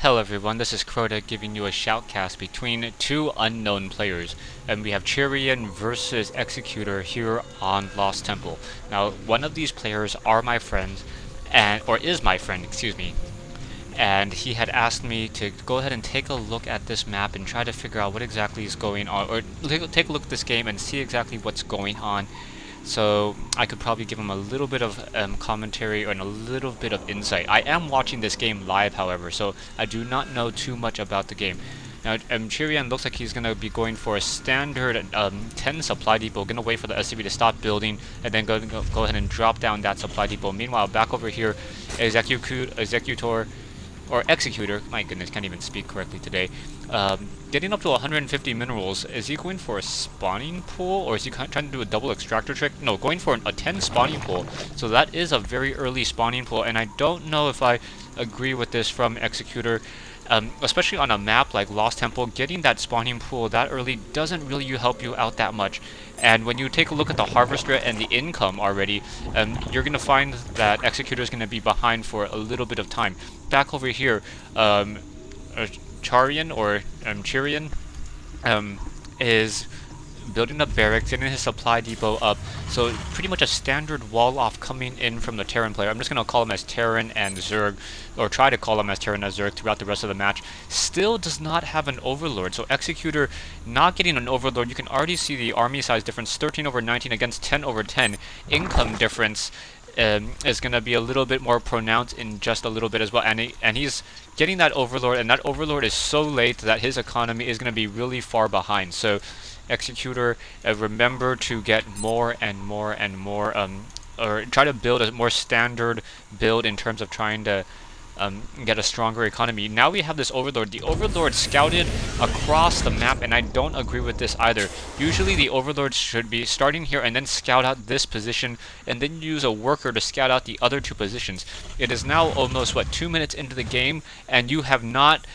Hello everyone, this is Crota giving you a shoutcast between two unknown players, and we have Chrian versus Executor here on Lost Temple. Now, one of these players are my friend, or is my friend, excuse me, and he had asked me to go ahead and take a look at this map and try to figure out what exactly is going on, or take a look at this game and see exactly what's going on. So I could probably give him a little bit of commentary and a little bit of insight. I am watching this game live, however, so I do not know too much about the game. Now, Chrian looks like he's going to be going for a standard 10 supply depot, going to wait for the SCV to stop building, and then go ahead and drop down that supply depot. Meanwhile, back over here, Executor, or Executor, my goodness, can't even speak correctly today, getting up to 150 minerals. Is he going for a spawning pool, or is he trying to do a double extractor trick? No, going for a 10 spawning pool. So that is a very early spawning pool, and I don't know if I agree with this from Executor. Especially on a map like Lost Temple, getting that spawning pool that early doesn't really help you out that much. And when you take a look at the harvester and the income already, you're going to find that Executor is going to be behind for a little bit of time. Back over here, Chrian is building a barracks, getting his supply depot up. So pretty much a standard wall off coming in from the Terran player. I'm just going to call him as Terran and Zerg, or try to call him as Terran and Zerg throughout the rest of the match. Still does not have an overlord. So Executor not getting an overlord. You can already see the army size difference, 13/19 against 10/10. Income difference is going to be a little bit more pronounced in just a little bit as well. And he's getting that overlord, and that overlord is so late that his economy is going to be really far behind. So Executor, remember to get more and more and more, or try to build a more standard build in terms of trying to get a stronger economy. Now we have this overlord. The overlord scouted across the map, and I don't agree with this either. Usually the overlord should be starting here and then scout out this position, and then use a worker to scout out the other two positions. It is now almost, what, 2 minutes into the game, and you have not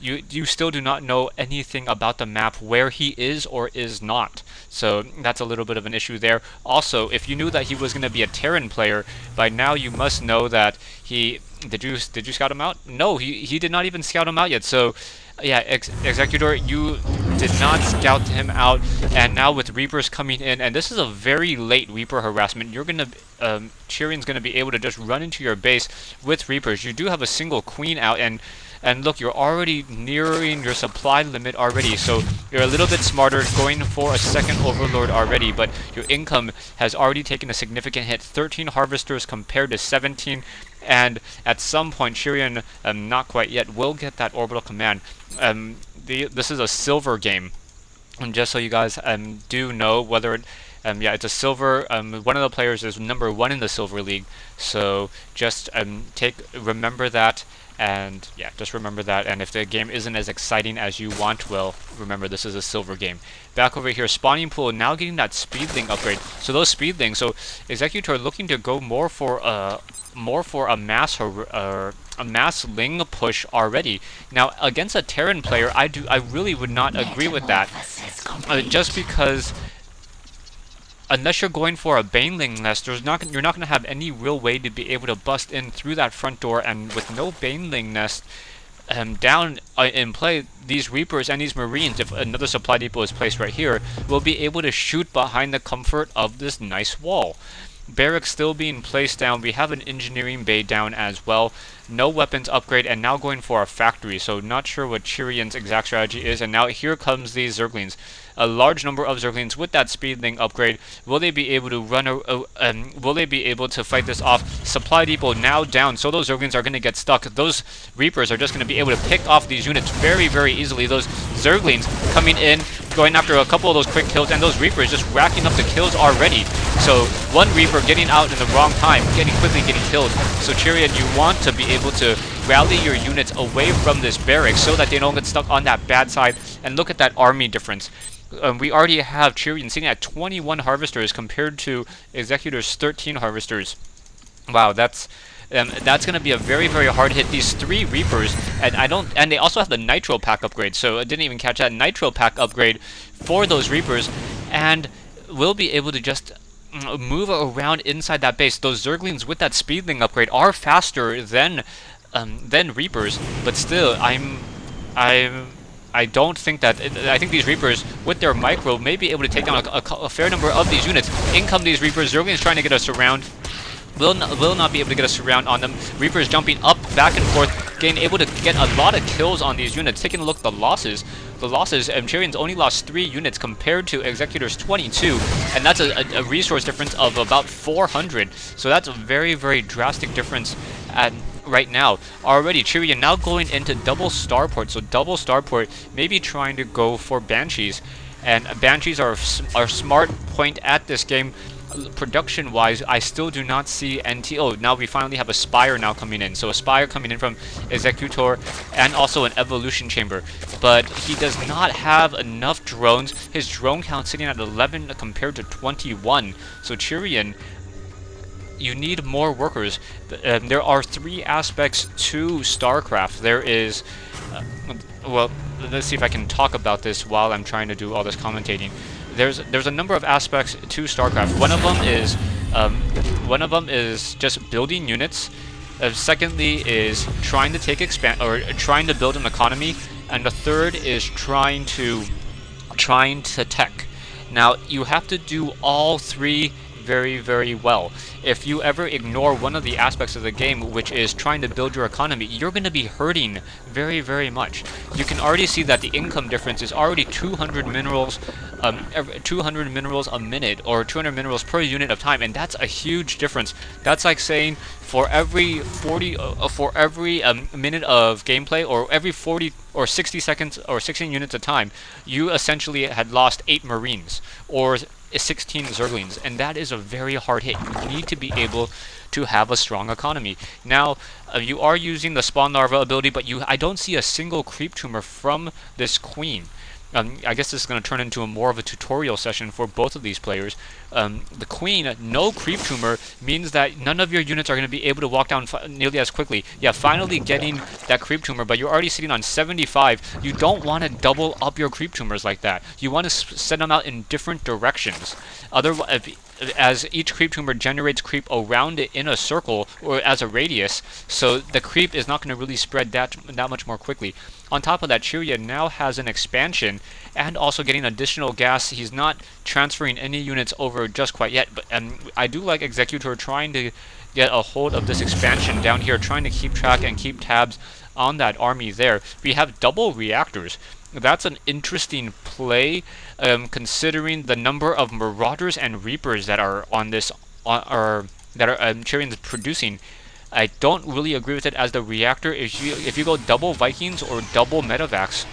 you still do not know anything about the map, where he is or is not. So that's a little bit of an issue there. Also, if you knew that he was going to be a Terran player, by now you must know that he... Did you scout him out? No, he did not even scout him out yet. So yeah, Executor, you did not scout him out, and now with Reapers coming in, and this is a very late Reaper harassment, you're gonna Chrian's gonna be able to just run into your base with Reapers. You do have a single queen out, and look, you're already nearing your supply limit already, so you're a little bit smarter going for a second overlord already, but your income has already taken a significant hit. 13 harvesters compared to 17, and at some point Chrian, not quite yet, will get that orbital command. This is a silver game, and just so you guys do know whether yeah, it's a silver. One of the players is #1 in the silver league, so just remember that. And yeah, just remember that. And if the game isn't as exciting as you want, well, remember this is a silver game. Back over here, spawning pool now getting that speedling upgrade. So those speedlings, so Executor looking to go more for a mass ling push already. Now against a Terran player, I really would not agree with that, just because unless you're going for a baneling nest, you're not going to have any real way to be able to bust in through that front door. And with no baneling nest down in play, these Reapers and these Marines, if another supply depot is placed right here, will be able to shoot behind the comfort of this nice wall. Barracks still being placed down. We have an engineering bay down as well. No weapons upgrade, and now going for a factory. So not sure what Chrian's exact strategy is. And now here comes these Zerglings. A large number of Zerglings with that speedling upgrade. Will they be able to will they be able to fight this off? Supply depot now down, so those Zerglings are going to get stuck. Those Reapers are just going to be able to pick off these units very, very easily. Those Zerglings coming in, going after a couple of those quick kills, and those Reapers just racking up the kills already. So one Reaper getting out in the wrong time, quickly getting killed. So Chrian, you want to be able to rally your units away from this barracks so that they don't get stuck on that bad side. And look at that army difference. We already have Chrian sitting at 21 harvesters compared to Executor's 13 harvesters. Wow, that's going to be a very, very hard hit. These 3 Reapers, and they also have the Nitro Pack upgrade, so I didn't even catch that Nitro Pack upgrade for those Reapers, and will be able to just move around inside that base. Those Zerglings with that Speedling upgrade are faster than than Reapers, but still, I don't think that. I think these Reapers, with their micro, may be able to take down a fair number of these units. In come these Reapers. Zergling's trying to get a surround. Will not be able to get a surround on them. Reapers jumping up, back and forth, able to get a lot of kills on these units. Taking a look at the losses. Chrian's only lost 3 units compared to Executor's 22, and that's a resource difference of about 400. So that's a very, very drastic difference right now. Already, Chrian now going into double starport. So double starport, maybe trying to go for Banshees. And Banshees are a smart point at this game. Production-wise, I still do not see NT. Oh, now we finally have a Spire now coming in. So a Spire coming in from Executor and also an Evolution Chamber. But he does not have enough drones. His drone count sitting at 11 compared to 21. So Chrian, you need more workers. There are 3 aspects to StarCraft. There is... well, let's see if I can talk about this while I'm trying to do all this commentating. There's a number of aspects to StarCraft. One of them is just building units. Secondly is trying to trying to build an economy, and the third is trying to tech. Now you have to do all 3 very, very well. If you ever ignore one of the aspects of the game, which is trying to build your economy, you're going to be hurting very, very much. You can already see that the income difference is already 200 minerals, 200 minerals a minute, or 200 minerals per unit of time, and that's a huge difference. That's like saying for every minute of gameplay, or every 40 or 60 seconds or 16 units of time, you essentially had lost 8 Marines or 16 Zerglings, and that is a very hard hit. You need to be able to have a strong economy. Now, you are using the Spawn Larva ability, but I don't see a single Creep Tumor from this Queen. I guess this is going to turn into more of a tutorial session for both of these players. The Queen, no Creep Tumor, means that none of your units are going to be able to walk down nearly as quickly. Yeah, finally getting that Creep Tumor, but you're already sitting on 75. You don't want to double up your Creep Tumors like that. You want to send them out in different directions. Otherwise, as each Creep Tumor generates creep around it in a circle or as a radius, so the creep is not going to really spread that much more quickly. On top of that, Chrian now has an expansion and also getting additional gas. He's not transferring any units over just quite yet, but I do like Executor trying to get a hold of this expansion down here, trying to keep track and keep tabs on that army there. We have double reactors. That's an interesting play, considering the number of Marauders and Reapers that are on this, Chrian's producing. I don't really agree with it as the reactor. If you go double Vikings or double Medivacs,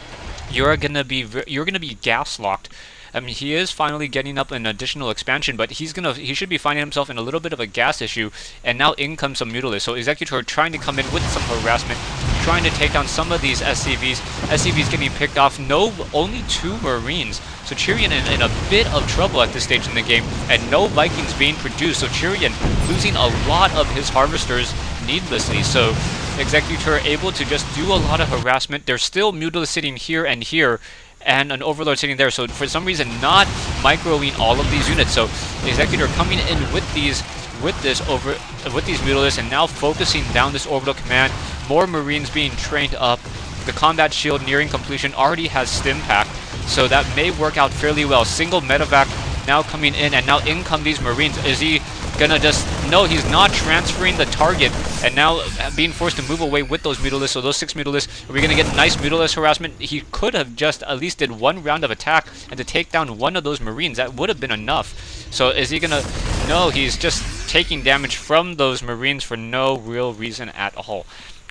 you're gonna be gas locked. I mean, he is finally getting up an additional expansion, but he should be finding himself in a little bit of a gas issue, and now in comes some Mutalists. So Executor trying to come in with some harassment, trying to take down some of these SCVs. SCVs getting picked off. No, only 2 Marines. So Chrian in a bit of trouble at this stage in the game, and no Vikings being produced. So Chrian losing a lot of his harvesters needlessly. So Executor able to just do a lot of harassment. There's still Mutalists sitting here and here, and an Overlord sitting there, so for some reason not microing all of these units. So Executor coming in with these Mutalists and now focusing down this orbital command. More Marines being trained up. The combat shield nearing completion, already has stim pack, so that may work out fairly well. Single medevac now coming in, and now in come these Marines. Is he gonna just... No, he's not transferring the target, and now being forced to move away with those Mutalists. So those 6 Mutalists, are we gonna get nice Mutalist harassment? He could have just at least did 1 round of attack and to take down one of those Marines. That would have been enough. So is he gonna... No, he's just taking damage from those Marines for no real reason at all.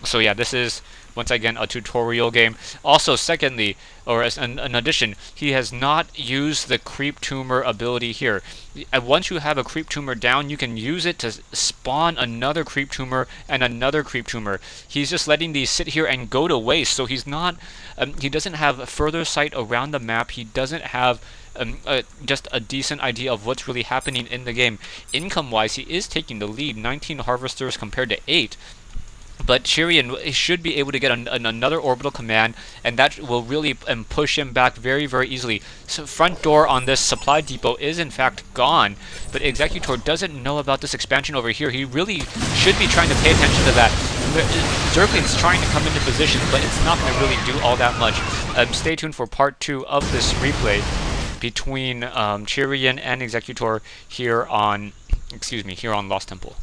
So yeah, this is once again a tutorial game. Also, secondly, or as an addition, he has not used the Creep Tumor ability here. Once you have a Creep Tumor down, you can use it to spawn another Creep Tumor and another Creep Tumor. He's just letting these sit here and go to waste, so he's not... he doesn't have further sight around the map. He doesn't have just a decent idea of what's really happening in the game. Income-wise, he is taking the lead, 19 Harvesters compared to 8. But Chrian should be able to get another orbital command, and that will really push him back very, very easily. So front door on this supply depot is in fact gone, but Executor doesn't know about this expansion over here. He really should be trying to pay attention to that. Zergling's trying to come into position, but it's not going to really do all that much. Stay tuned for part 2 of this replay between Chrian and Executor here on, here on Lost Temple.